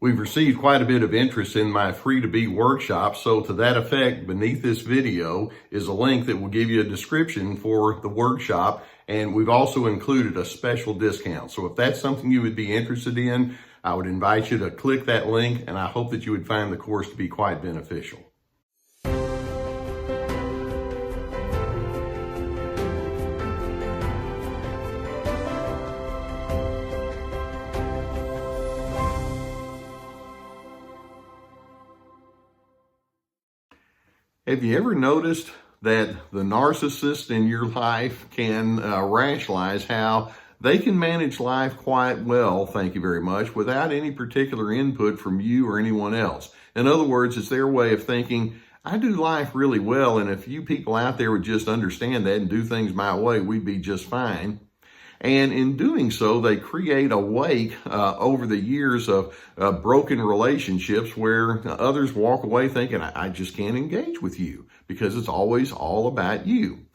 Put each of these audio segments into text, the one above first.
We've received quite a bit of interest in my Free to Be workshop, so to that effect, beneath this video is a link that will give you a description for the workshop, and we've also included a special discount. So if that's something you would be interested in, I would invite you to click that link, and I hope that you would find the course to be quite beneficial. Have you ever noticed that the narcissist in your life can rationalize how they can manage life quite well, thank you very much, without any particular input from you or anyone else? In other words, it's their way of thinking, I do life really well, and if you people out there would just understand that and do things my way, we'd be just fine. And in doing so, they create a wake over the years of broken relationships where others walk away thinking, I just can't engage with you because it's always all about you.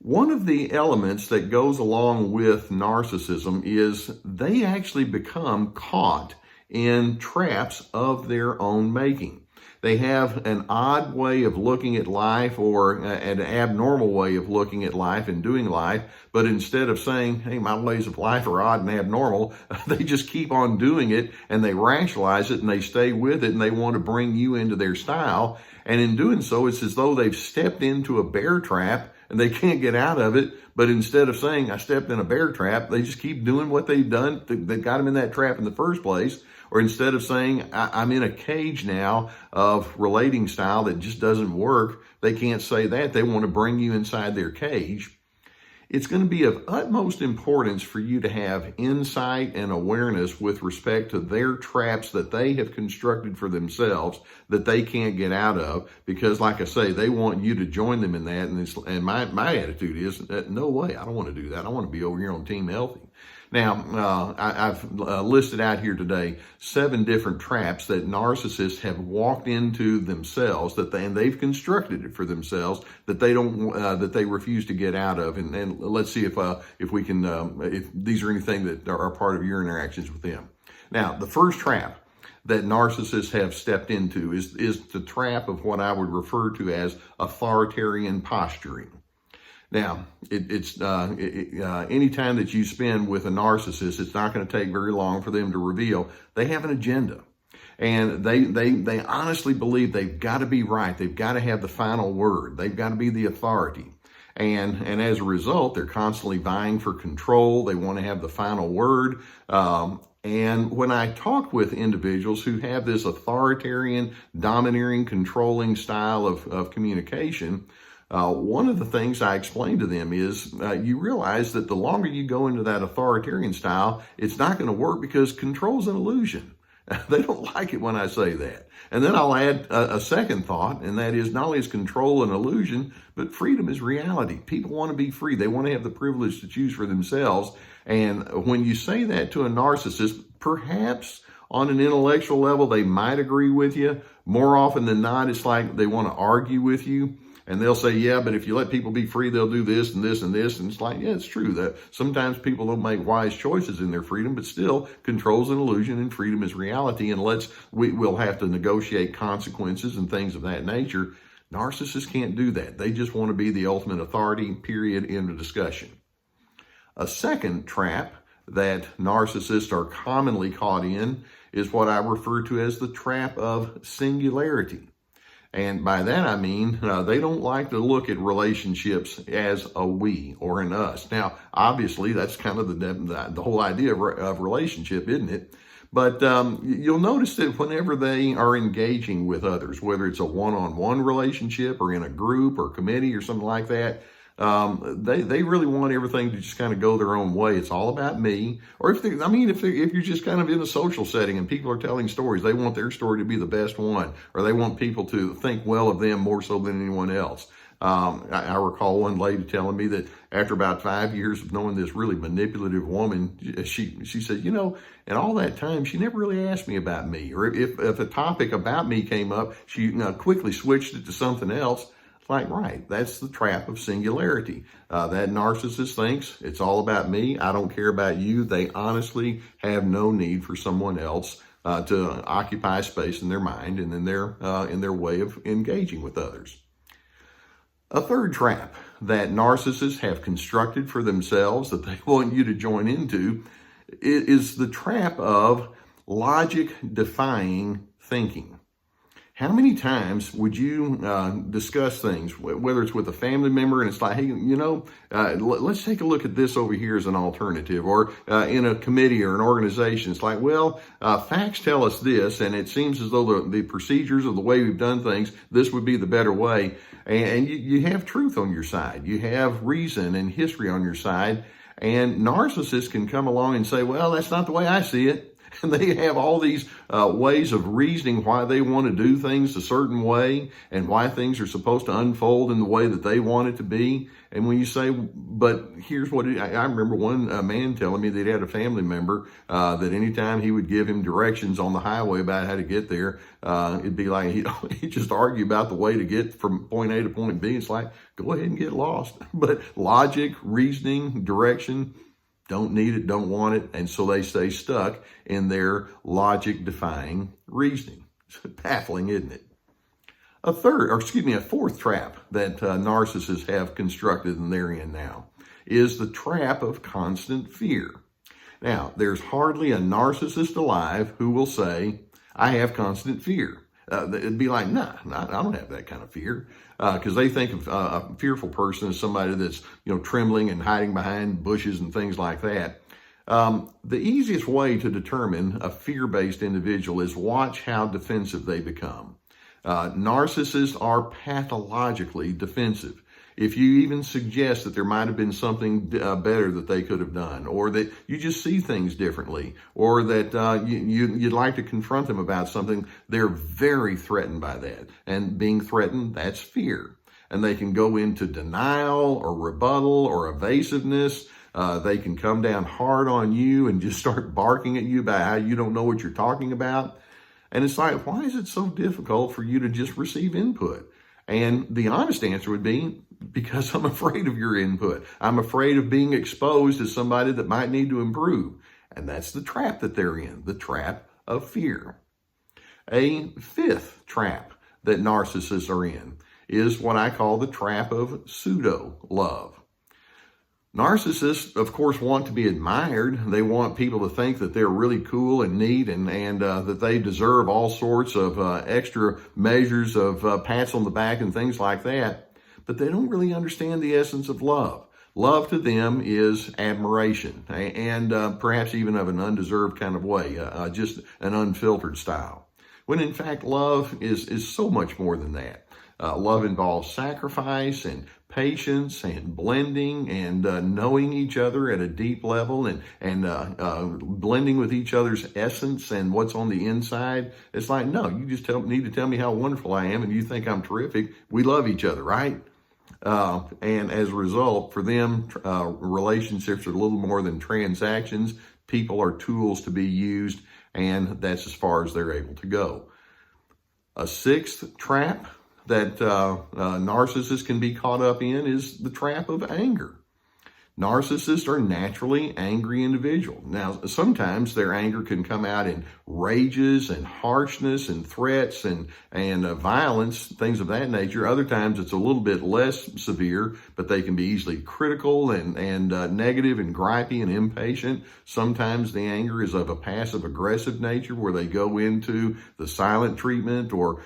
One of the elements that goes along with narcissism is they actually become caught in traps of their own making. They have an odd way of looking at life or an abnormal way of looking at life and doing life, but instead of saying, hey, my ways of life are odd and abnormal, they just keep on doing it and they rationalize it and they stay with it and they want to bring you into their style. And in doing so, it's as though they've stepped into a bear trap and they can't get out of it. But instead of saying, I stepped in a bear trap, they just keep doing what they've done that got them in that trap in the first place. Or instead of saying, I'm in a cage now of relating style that just doesn't work, they can't say that. They want to bring you inside their cage. It's going to be of utmost importance for you to have insight and awareness with respect to their traps that they have constructed for themselves that they can't get out of, because like I say, they want you to join them in that. And my attitude is, no way, I don't want to do that. I want to be over here on Team Healthy. Now, I've listed out here today 7 different traps that narcissists have walked into themselves and they've constructed it for themselves that they don't that they refuse to get out of. And let's see if we can if these are anything that are part of your interactions with them. Now, the first trap that narcissists have stepped into is the trap of what I would refer to as authoritarian posturing. Now, any time that you spend with a narcissist, it's not going to take very long for them to reveal they have an agenda. And they honestly believe they've got to be right. They've got to have the final word. They've got to be the authority. And as a result, they're constantly vying for control. They want to have the final word. And when I talk with individuals who have this authoritarian, domineering, controlling style of communication, one of the things I explain to them is you realize that the longer you go into that authoritarian style, it's not going to work because control's an illusion. They don't like it when I say that. And then I'll add a second thought, and that is not only is control an illusion, but freedom is reality. People want to be free. They want to have the privilege to choose for themselves. And when you say that to a narcissist, perhaps on an intellectual level, they might agree with you. More often than not, it's like they want to argue with you. And they'll say, yeah, but if you let people be free, they'll do this and this and this. And it's like, yeah, it's true that sometimes people don't make wise choices in their freedom, but still control's an illusion and freedom is reality. And we'll have to negotiate consequences and things of that nature. Narcissists can't do that. They just want to be the ultimate authority, period, end of discussion. A second trap that narcissists are commonly caught in is what I refer to as the trap of singularity. And by that, I mean, they don't like to look at relationships as a we or an us. Now, obviously, that's kind of the whole idea of relationship, isn't it? But you'll notice that whenever they are engaging with others, whether it's a one-on-one relationship or in a group or committee or something like that, they really want everything to just kind of go their own way. It's all about me. Or if you're just kind of in a social setting and people are telling stories, they want their story to be the best one, or they want people to think well of them more so than anyone else. I recall one lady telling me that after about 5 years of knowing this really manipulative woman, she said, in all that time, she never really asked me about me. Or if a topic about me came up, she quickly switched it to something else. Like, right, that's the trap of singularity. That narcissist thinks it's all about me. I don't care about you. They honestly have no need for someone else to occupy space in their mind and in their way of engaging with others. A third trap that narcissists have constructed for themselves that they want you to join into is the trap of logic-defying thinking. How many times would you discuss things, whether it's with a family member and it's like, hey, let's take a look at this over here as an alternative, or in a committee or an organization, it's like, well, facts tell us this, and it seems as though the procedures of the way we've done things, this would be the better way. And you have truth on your side. You have reason and history on your side. And narcissists can come along and say, well, that's not the way I see it. And they have all these ways of reasoning why they want to do things a certain way and why things are supposed to unfold in the way that they want it to be. And when you say, but here's what I remember one man telling me that he had a family member that anytime he would give him directions on the highway about how to get there, it'd be like he'd just argue about the way to get from point A to point B. It's like, go ahead and get lost. But logic, reasoning, direction, don't need it, don't want it, and so they stay stuck in their logic-defying reasoning. It's baffling, isn't it? A fourth trap that narcissists have constructed and they're in now is the trap of constant fear. Now, there's hardly a narcissist alive who will say, I have constant fear. It'd be like, nah, I don't have that kind of fear. Because they think of a fearful person as somebody that's, trembling and hiding behind bushes and things like that. The easiest way to determine a fear-based individual is watch how defensive they become. Narcissists are pathologically defensive. If you even suggest that there might have been something better that they could have done, or that you just see things differently, or that you'd like to confront them about something, they're very threatened by that. And being threatened, that's fear. And they can go into denial or rebuttal or evasiveness. They can come down hard on you and just start barking at you about how you don't know what you're talking about. And it's like, why is it so difficult for you to just receive input? And the honest answer would be, because I'm afraid of your input. I'm afraid of being exposed as somebody that might need to improve. And that's the trap that they're in, the trap of fear. A fifth trap that narcissists are in is what I call the trap of pseudo-love. Narcissists, of course, want to be admired. They want people to think that they're really cool and neat and that they deserve all sorts of extra measures of pats on the back and things like that. But they don't really understand the essence of love. Love to them is admiration and perhaps even of an undeserved kind of way, just an unfiltered style. When in fact, love is so much more than that. Love involves sacrifice and patience and blending and knowing each other at a deep level and blending with each other's essence and what's on the inside. It's like, no, you just need to tell me how wonderful I am and you think I'm terrific. We love each other, right? And as a result, for them, relationships are a little more than transactions. People are tools to be used, and that's as far as they're able to go. A sixth trap that narcissists can be caught up in is the trap of anger. Narcissists are naturally angry individuals. Now, sometimes their anger can come out in rages and harshness and threats and violence, things of that nature. Other times it's a little bit less severe, but they can be easily critical and negative and gripey and impatient. Sometimes the anger is of a passive aggressive nature where they go into the silent treatment or,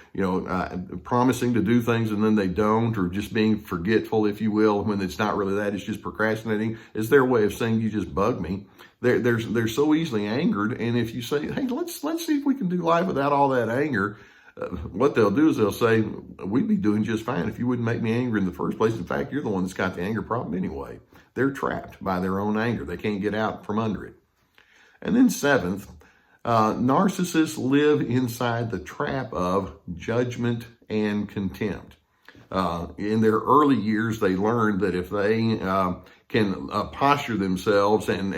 promising to do things and then they don't, or just being forgetful, if you will, when it's not really that, it's just procrastinating. Is their way of saying you just bug me. They're so easily angered, and if you say, hey, let's see if we can do life without all that anger, what they'll do is they'll say, we'd be doing just fine if you wouldn't make me angry in the first place. In fact, you're the one that's got the anger problem anyway. They're trapped by their own anger. They can't get out from under it. And then seventh, narcissists live inside the trap of judgment and contempt. In their early years, they learned that if they can posture themselves and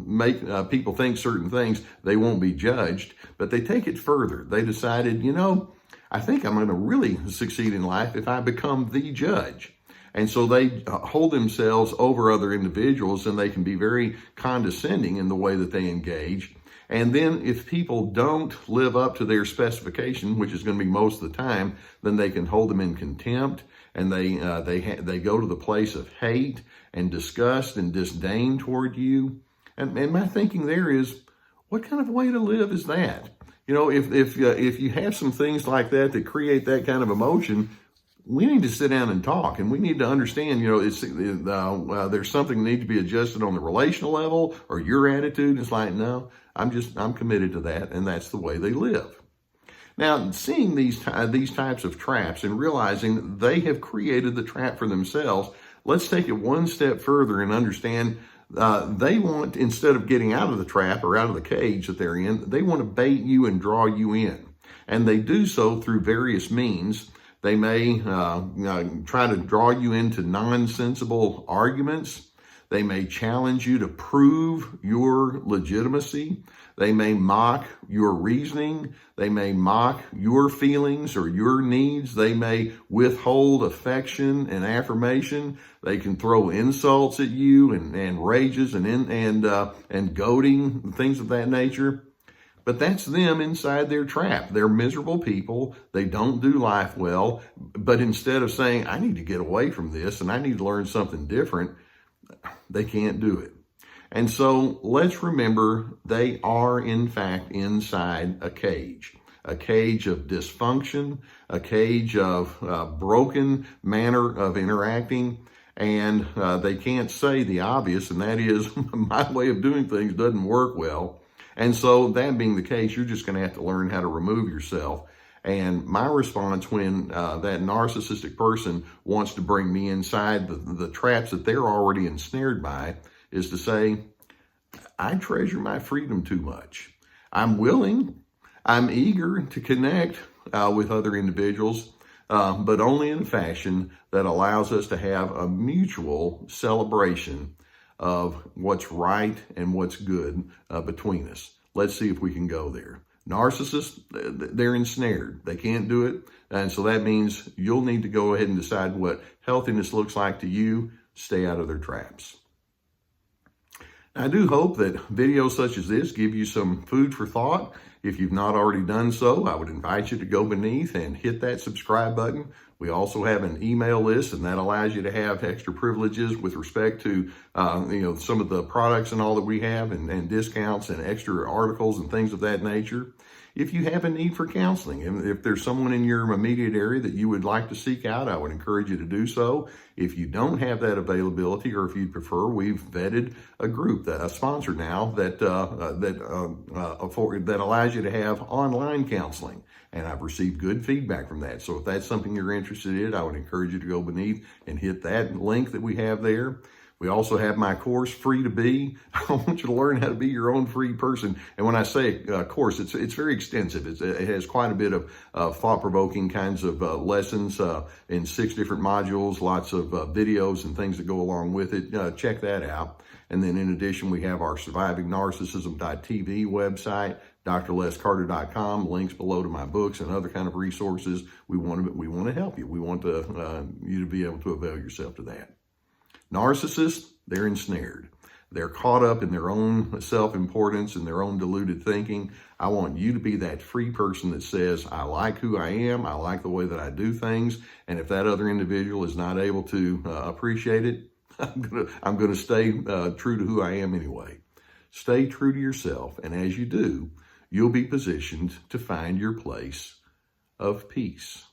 make people think certain things, they won't be judged. But they take it further. They decided, I think I'm going to really succeed in life if I become the judge. And so they hold themselves over other individuals, and they can be very condescending in the way that they engage. And then if people don't live up to their specification, which is going to be most of the time, then they can hold them in contempt, and they go to the place of hate and disgust and disdain toward you. And my thinking there is, what kind of way to live is that? You know, if you have some things like that create that kind of emotion, we need to sit down and talk, and we need to understand, you know, there's something that needs to be adjusted on the relational level, or your attitude. It's like, no, I'm committed to that, and that's the way they live. Now, seeing these types of traps and realizing they have created the trap for themselves, let's take it one step further and understand they want, instead of getting out of the trap or out of the cage that they're in, they want to bait you and draw you in. And they do so through various means. They may try to draw you into nonsensible arguments. They may challenge you to prove your legitimacy. They may mock your reasoning. They may mock your feelings or your needs. They may withhold affection and affirmation. They can throw insults at you and rages and goading, things of that nature. But that's them inside their trap. They're miserable people. They don't do life well. But instead of saying, I need to get away from this and I need to learn something different, they can't do it. And so let's remember they are, in fact, inside a cage of dysfunction, a cage of broken manner of interacting. And they can't say the obvious, and that is, my way of doing things doesn't work well. And so that being the case, you're just going to have to learn how to remove yourself. And my response when that narcissistic person wants to bring me inside the traps that they're already ensnared by is to say, I treasure my freedom too much. I'm willing, I'm eager to connect with other individuals, but only in a fashion that allows us to have a mutual celebration of what's right and what's good between us. Let's see if we can go there. Narcissists, they're ensnared. They can't do it. And so that means you'll need to go ahead and decide what healthiness looks like to you. Stay out of their traps. I do hope that videos such as this give you some food for thought. If you've not already done so, I would invite you to go beneath and hit that subscribe button. We also have an email list, and that allows you to have extra privileges with respect to some of the products and all that we have, and discounts and extra articles and things of that nature. If you have a need for counseling, and if there's someone in your immediate area that you would like to seek out, I would encourage you to do so. If you don't have that availability, or if you prefer, we've vetted a group, a sponsor now that allows you to have online counseling. And I've received good feedback from that. So if that's something you're interested in, I would encourage you to go beneath and hit that link that we have there. We also have my course, Free to Be. I want you to learn how to be your own free person. And when I say course, it's very extensive. It has quite a bit of thought-provoking kinds of lessons in 6 different modules, lots of videos and things that go along with it. Check that out. And then in addition, we have our survivingnarcissism.tv website, drlescarter.com, links below to my books and other kind of resources. We want to help you. We want you to be able to avail yourself to that. Narcissists, they're ensnared. They're caught up in their own self-importance and their own deluded thinking. I want you to be that free person that says, I like who I am, I like the way that I do things, and if that other individual is not able to appreciate it, I'm gonna stay true to who I am anyway. Stay true to yourself, and as you do, you'll be positioned to find your place of peace.